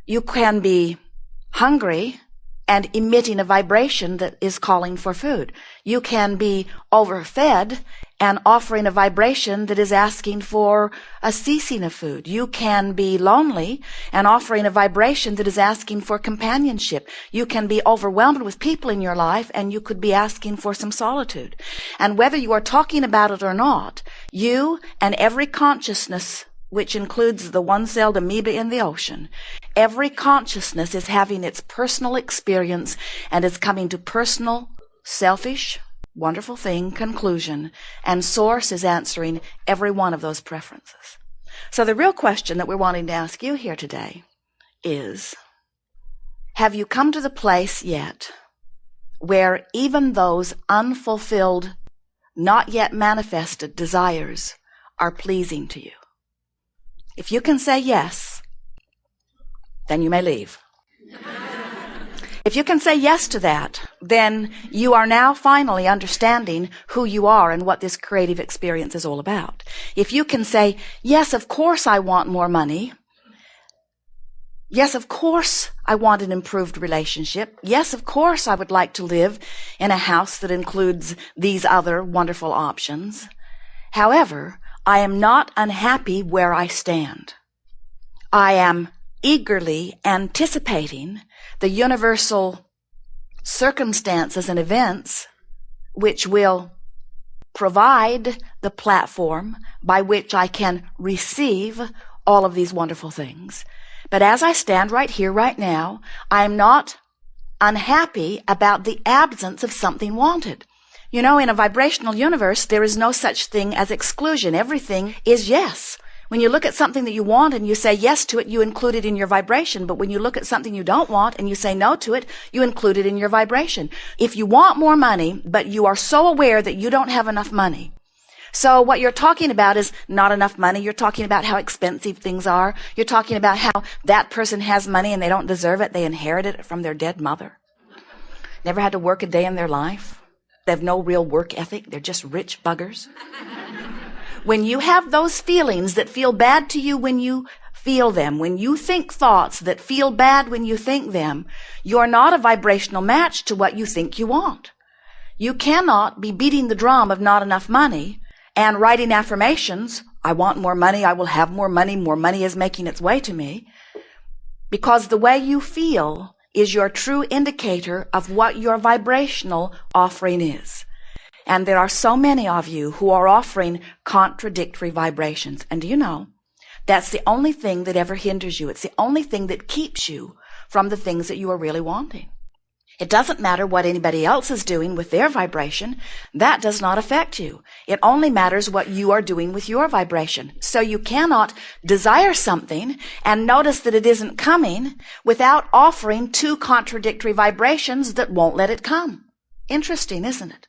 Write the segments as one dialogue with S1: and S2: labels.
S1: You can be hungry and emitting a vibration that is calling for food. You can be overfed and offering a vibration that is asking for a ceasing of food. You can be lonely and offering a vibration that is asking for companionship. You can be overwhelmed with people in your life and you could be asking for some solitude. And whether you are talking about it or not, you and every consciousness, which includes the one-celled amoeba in the ocean, every consciousness is having its personal experience and is coming to personal, selfish, wonderful thing, conclusion, and Source is answering every one of those preferences. So the real question that we're wanting to ask you here today is, have you come to the place yet where even those unfulfilled, not yet manifested desires are pleasing to you? If you can say yes, then you may leave. If you can say yes to that, then you are now finally understanding who you are and what this creative experience is all about. If you can say, yes, of course I want more money. Yes, of course I want an improved relationship. Yes, of course I would like to live in a house that includes these other wonderful options. However, I am not unhappy where I stand. I am eagerly anticipating the universal circumstances and events which will provide the platform by which I can receive all of these wonderful things. But as I stand right here, right now, I am not unhappy about the absence of something wanted. You know, in a vibrational universe, there is no such thing as exclusion. Everything is yes. When you look at something that you want and you say yes to it, you include it in your vibration. But when you look at something you don't want and you say no to it, you include it in your vibration. If you want more money, but you are so aware that you don't have enough money, so what you're talking about is not enough money. You're talking about how expensive things are. You're talking about how that person has money and they don't deserve it. They inherited it from their dead mother. Never had to work a day in their life. They have no real work ethic. They're just rich buggers. When you have those feelings that feel bad to you when you feel them, when you think thoughts that feel bad when you think them, you're not a vibrational match to what you think you want. You cannot be beating the drum of not enough money and writing affirmations, I want more money, I will have more money is making its way to me, because the way you feel is your true indicator of what your vibrational offering is. And there are so many of you who are offering contradictory vibrations. And do you know, that's the only thing that ever hinders you. It's the only thing that keeps you from the things that you are really wanting. It doesn't matter what anybody else is doing with their vibration. That does not affect you. It only matters what you are doing with your vibration. So you cannot desire something and notice that it isn't coming without offering two contradictory vibrations that won't let it come. Interesting, isn't it?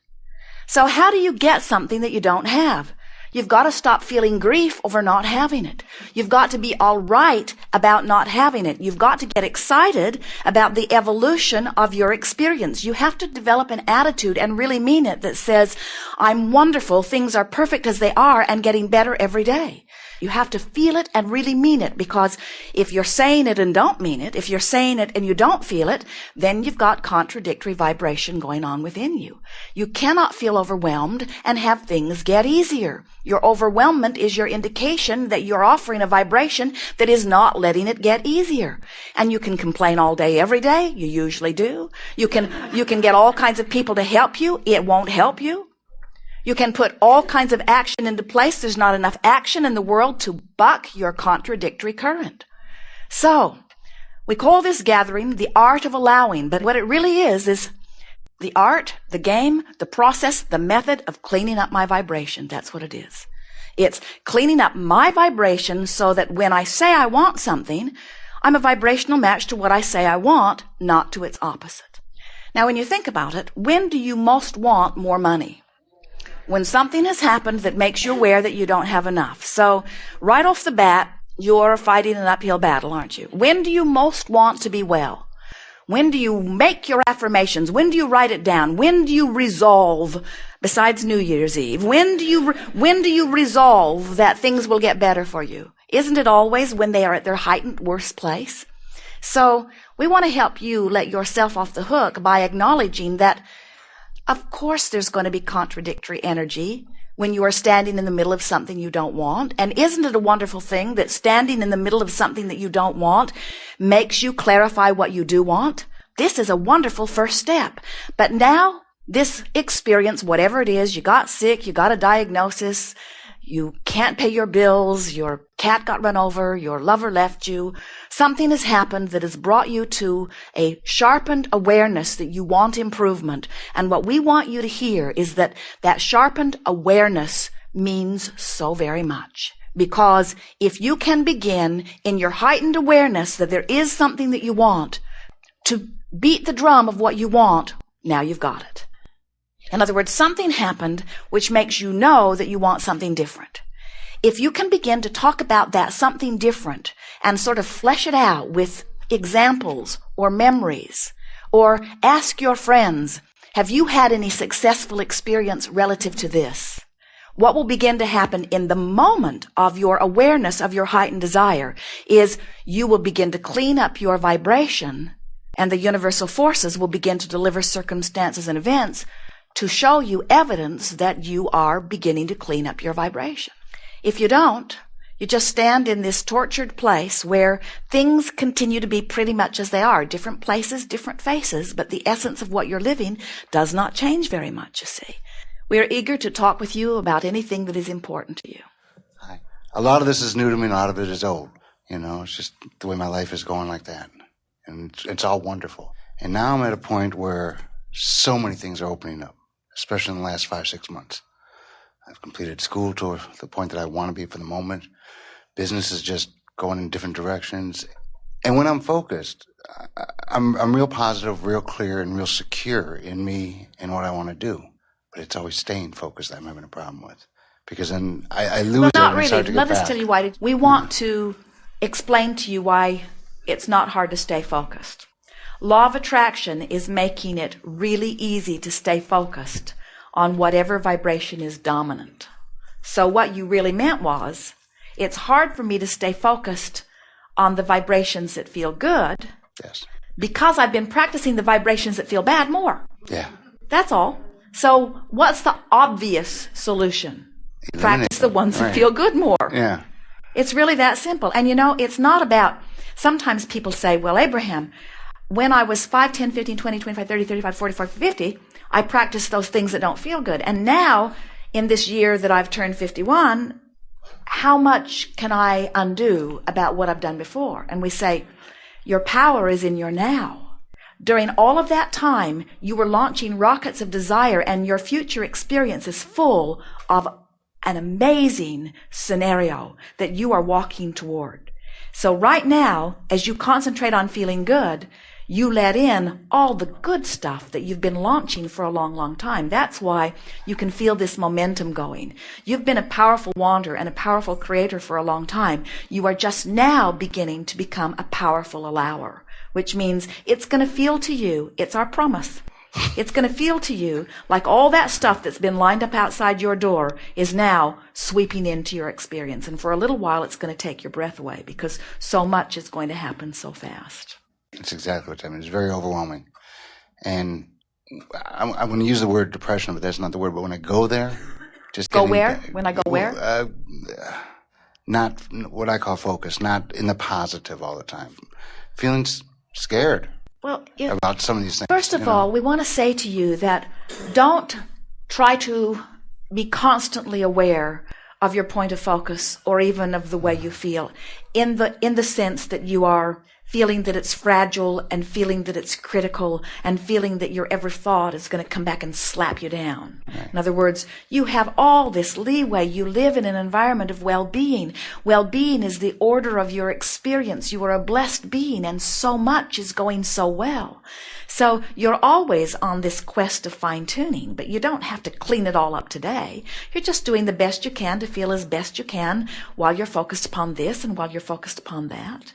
S1: So how do you get something that you don't have? You've got to stop feeling grief over not having it. You've got to be all right about not having it. You've got to get excited about the evolution of your experience. You have to develop an attitude and really mean it that says, I'm wonderful, things are perfect as they are and getting better every day. You have to feel it and really mean it, because if you're saying it and don't mean it, if you're saying it and you don't feel it, then you've got contradictory vibration going on within you. You cannot feel overwhelmed and have things get easier. Your overwhelmment is your indication that you're offering a vibration that is not letting it get easier. And you can complain all day, every day. You usually do. You can get all kinds of people to help you. It won't help you. You can put all kinds of action into place. There's not enough action in the world to buck your contradictory current. So, we call this gathering the art of allowing, but what it really is the art, the game, the process, the method of cleaning up my vibration. That's what it is. It's cleaning up my vibration so that when I say I want something, I'm a vibrational match to what I say I want, not to its opposite. Now, when you think about it, when do you most want more money? When something has happened that makes you aware that you don't have enough. So right off the bat, you're fighting an uphill battle, aren't you? When do you most want to be well? When do you make your affirmations? When do you write it down? When do you resolve, besides New Year's Eve, when do you resolve that things will get better for you? Isn't it always when they are at their heightened worst place? So we want to help you let yourself off the hook by acknowledging that, of course, there's going to be contradictory energy when you are standing in the middle of something you don't want. And isn't it a wonderful thing that standing in the middle of something that you don't want makes you clarify what you do want? This is a wonderful first step. But now, this experience, whatever it is, you got sick, you got a diagnosis, you can't pay your bills, your cat got run over, your lover left you, something has happened that has brought you to a sharpened awareness that you want improvement. And what we want you to hear is that that sharpened awareness means so very much. Because if you can begin in your heightened awareness that there is something that you want to beat the drum of what you want, now you've got it. In other words, something happened which makes you know that you want something different. If you can begin to talk about that something different and sort of flesh it out with examples or memories, or ask your friends, have you had any successful experience relative to this? What will begin to happen in the moment of your awareness of your heightened desire is you will begin to clean up your vibration, and the universal forces will begin to deliver circumstances and events to show you evidence that you are beginning to clean up your vibration. If you don't, you just stand in this tortured place where things continue to be pretty much as they are. Different places, different faces, but the essence of what you're living does not change very much, you see. We are eager to talk with you about anything that is important to you.
S2: Hi. A lot of this is new to me, and a lot of it is old. It's just the way my life is going like that. And it's all wonderful. And now I'm at a point where so many things are opening up, especially in the last 5-6 months. I've completed school to the point that I want to be for the moment. Business is just going in different directions. And when I'm focused, I'm real positive, real clear, and real secure in me and what I want to do. But it's always staying focused that I'm having a problem with. Because then I lose it and
S1: not
S2: it's hard
S1: really.
S2: to get
S1: Let us
S2: back.
S1: tell you why. We want to explain to you why it's not hard to stay focused. Law of attraction is making it really easy to stay focused on whatever vibration is dominant. So what you really meant was, it's hard for me to stay focused on the vibrations that feel good.
S2: Yes.
S1: Because I've been practicing the vibrations that feel bad more.
S2: Yeah.
S1: That's all. So what's the obvious solution? Practice the ones that feel good more.
S2: Yeah.
S1: It's really that simple. And it's not about, sometimes people say, well, Abraham, when I was 5, 10, 15, 20, 25, 30, 35, 45, 50, I practiced those things that don't feel good. And now, in this year that I've turned 51, how much can I undo about what I've done before? And we say, your power is in your now. During all of that time, you were launching rockets of desire, and your future experience is full of an amazing scenario that you are walking toward. So right now, as you concentrate on feeling good, you let in all the good stuff that you've been launching for a long, long time. That's why you can feel this momentum going. You've been a powerful wanderer and a powerful creator for a long time. You are just now beginning to become a powerful allower, which means it's going to feel to you, it's our promise, it's going to feel to you like all that stuff that's been lined up outside your door is now sweeping into your experience. And for a little while, it's going to take your breath away because so much is going to happen so fast.
S2: It's exactly what I mean. It's very overwhelming. And I'm going to use the word depression, but that's not the word. But when I go there, just
S1: go where? When I go where?
S2: Not what I call focus, not in the positive all the time. Feeling scared about some of these things.
S1: First of all, we want to say to you that don't try to be constantly aware of your point of focus or even of the way you feel in the sense that you are feeling that it's fragile and feeling that it's critical and feeling that your every thought is going to come back and slap you down. Right. In other words, you have all this leeway. You live in an environment of well-being. Well-being is the order of your experience. You are a blessed being and so much is going so well. So you're always on this quest of fine-tuning, but you don't have to clean it all up today. You're just doing the best you can to feel as best you can while you're focused upon this and while you're focused upon that.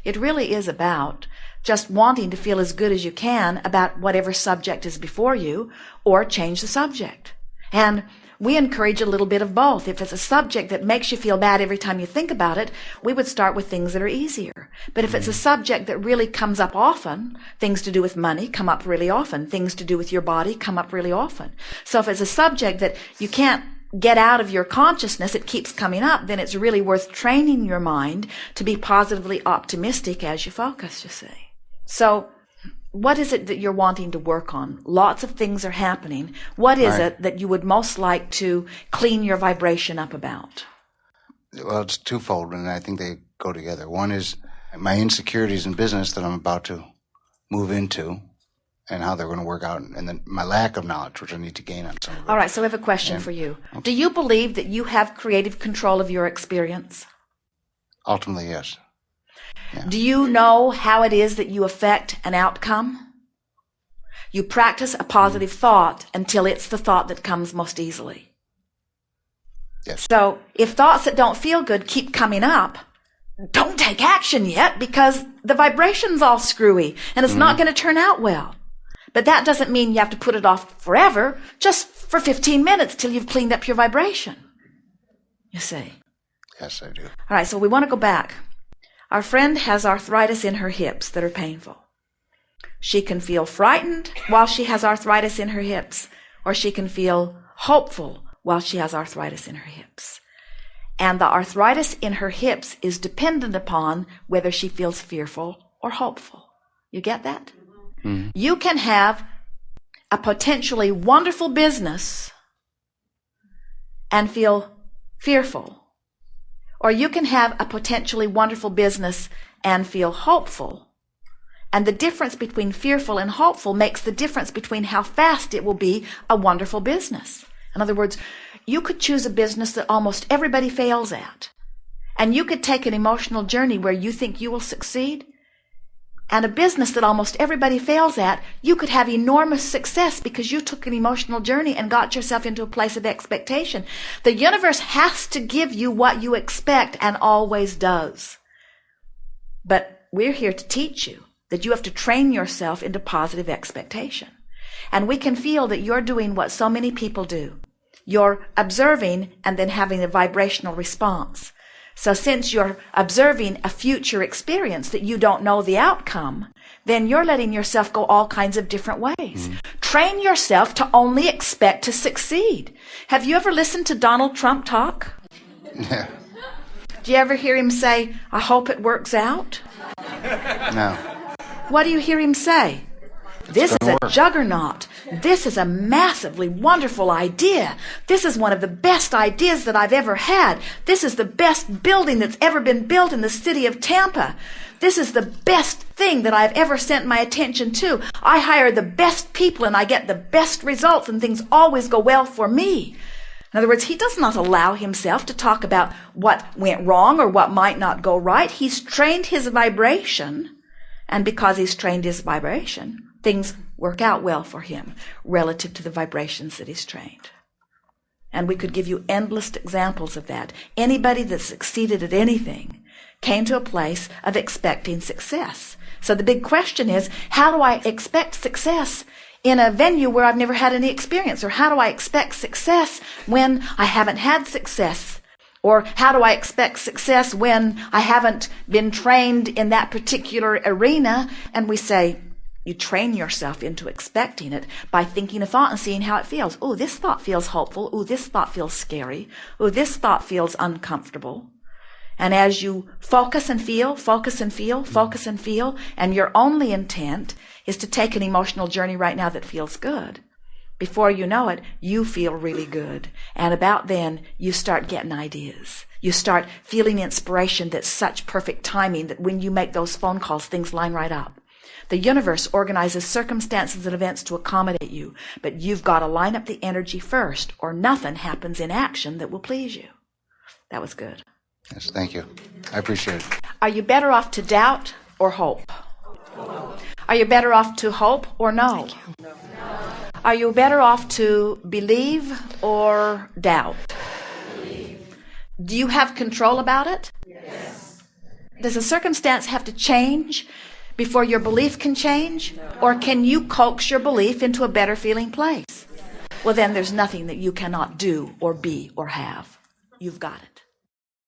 S1: It really is about just wanting to feel as good as you can about whatever subject is before you or change the subject. And we encourage a little bit of both. If it's a subject that makes you feel bad every time you think about it, we would start with things that are easier. But if it's a subject that really comes up often, things to do with money come up really often. Things to do with your body come up really often. So if it's a subject that you can't get out of your consciousness, it keeps coming up, then it's really worth training your mind to be positively optimistic as you focus, you see. So what is it that you're wanting to work on? Lots of things are happening. What is it that you would most like to clean your vibration up about?
S2: Well, it's twofold, and I think they go together. One is my insecurities in business that I'm about to move into and how they're going to work out, and then my lack of knowledge, which I need to gain on some of it.
S1: All right, so I have a question for you. Do you believe that you have creative control of your experience?
S2: Ultimately, yes. Yeah.
S1: Do you know how it is that you affect an outcome? You practice a positive thought until it's the thought that comes most easily.
S2: Yes.
S1: So if thoughts that don't feel good keep coming up, don't take action yet, because the vibration's all screwy and it's not going to turn out well. But that doesn't mean you have to put it off forever, just for 15 minutes till you've cleaned up your vibration. You see?
S2: Yes, I do.
S1: All right, so we want to go back. Our friend has arthritis in her hips that are painful. She can feel frightened while she has arthritis in her hips, or she can feel hopeful while she has arthritis in her hips. And the arthritis in her hips is dependent upon whether she feels fearful or hopeful. You get that? Mm-hmm. You can have a potentially wonderful business and feel fearful. Or you can have a potentially wonderful business and feel hopeful. And the difference between fearful and hopeful makes the difference between how fast it will be a wonderful business. In other words, you could choose a business that almost everybody fails at. And you could take an emotional journey where you think you will succeed. And a business that almost everybody fails at, you could have enormous success because you took an emotional journey and got yourself into a place of expectation. The universe has to give you what you expect and always does. But we're here to teach you that you have to train yourself into positive expectation. And we can feel that you're doing what so many people do. You're observing and then having a vibrational response. So since you're observing a future experience that you don't know the outcome, then you're letting yourself go all kinds of different ways. Mm-hmm. Train yourself to only expect to succeed. Have you ever listened to Donald Trump talk?
S2: Yeah.
S1: Do you ever hear him say, "I hope it works out"?
S2: No.
S1: What do you hear him say? This is a juggernaut. This is a massively wonderful idea. This is one of the best ideas that I've ever had. This is the best building that's ever been built in the city of Tampa. This is the best thing that I've ever sent my attention to. I hire the best people and I get the best results and things always go well for me. In other words, he does not allow himself to talk about what went wrong or what might not go right. He's trained his vibration, and because he's trained his vibration, things work out well for him relative to the vibrations that he's trained. And we could give you endless examples of that. Anybody that succeeded at anything came to a place of expecting success. So the big question is, how do I expect success in a venue where I've never had any experience? Or how do I expect success when I haven't had success? Or how do I expect success when I haven't been trained in that particular arena? And we say, you train yourself into expecting it by thinking a thought and seeing how it feels. Oh, this thought feels hopeful. Oh, this thought feels scary. Oh, this thought feels uncomfortable. And as you focus and feel, focus and feel, focus and feel, and your only intent is to take an emotional journey right now that feels good. Before you know it, you feel really good. And about then, you start getting ideas. You start feeling inspiration that's such perfect timing that when you make those phone calls, things line right up. The universe organizes circumstances and events to accommodate you, but you've got to line up the energy first, or nothing happens in action that will please you. That was good.
S2: Yes, thank you. I appreciate it.
S1: Are you better off to doubt or hope? Are you better off to hope or no? Are you better off to believe or doubt? Do you have control about it?
S3: Yes.
S1: Does a circumstance have to change before your belief can change? Or can you coax your belief into a better feeling place? well, then there's nothing that you cannot do or be or have. You've got it.